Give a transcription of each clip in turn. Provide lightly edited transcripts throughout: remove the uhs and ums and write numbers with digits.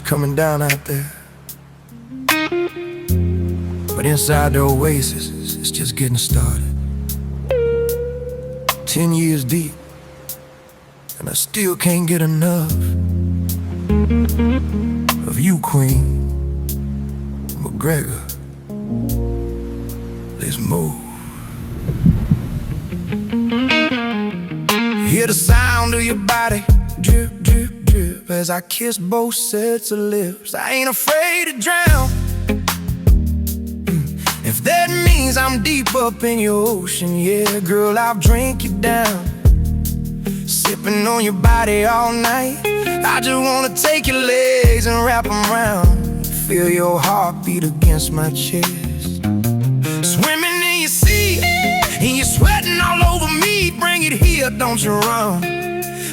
coming down out there. But inside the Oasis, it's just getting started. 10 years deep, and I still can't get enough of you, Queen McGregor. Let's move. Hear the sound of your body drip, drip, drip as I kiss both sets of lips. I ain't afraid to drown, if that means I'm deep up in your ocean. Yeah, girl, I'll drink you down, sipping on your body all night. I just wanna take your legs and wrap them around, feel your heartbeat against my chest. Swimming in your sea, and you're sweating all over me. Bring it here, don't you run.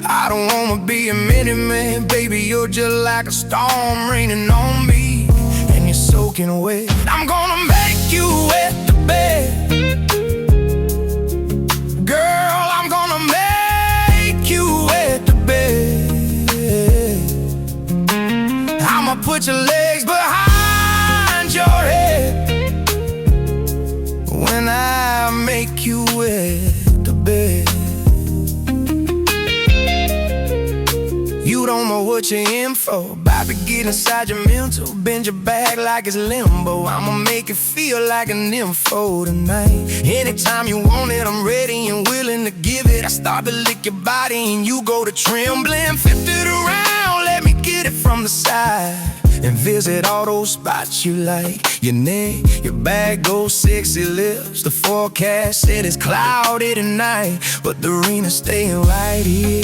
I don't wanna be a minute man, baby. You're just like a storm raining on me, and you're soaking wet. I'm gonna make you wet the bed. Girl, I'm gonna make you wet the bed. I'ma put your legs behind your head when I make you wet the bed. You don't know what you're in for, about to get inside your mental, bend your back like it's limbo. I'ma make it feel like an info tonight. Anytime you want it, I'm ready and willing to give it. I start to lick your body and you go to trembling. Flip it around, let me get it from the side, and visit all those spots you like. Your neck, your back, those sexy lips. The forecast said it's cloudy tonight, but the rain is staying right here.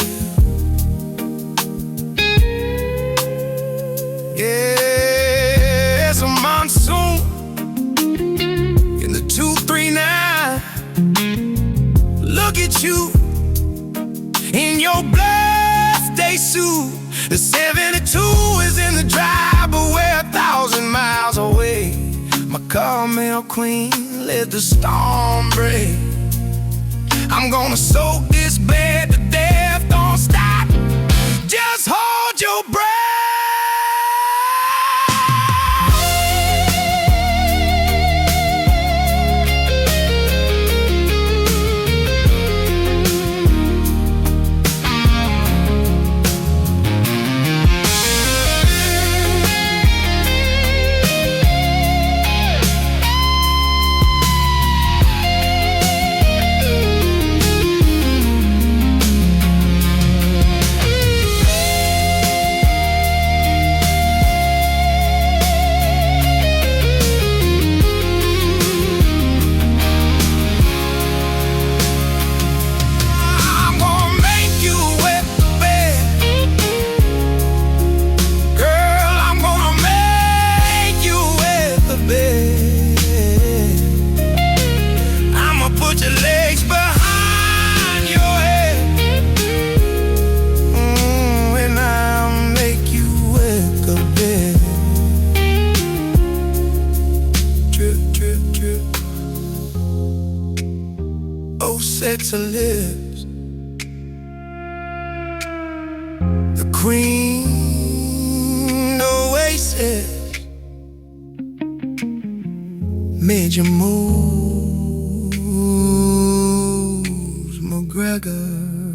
Yeah, it's a monsoon in the 239. Look at you in your birthday suit. The 72 is in the drive, but we're 1,000 miles away. My caramel queen, let the storm break. I'm gonna soak this bed to death. Don't stop, just hold your breath. Sets of lips, the queen Oasis made you moves, McGregor.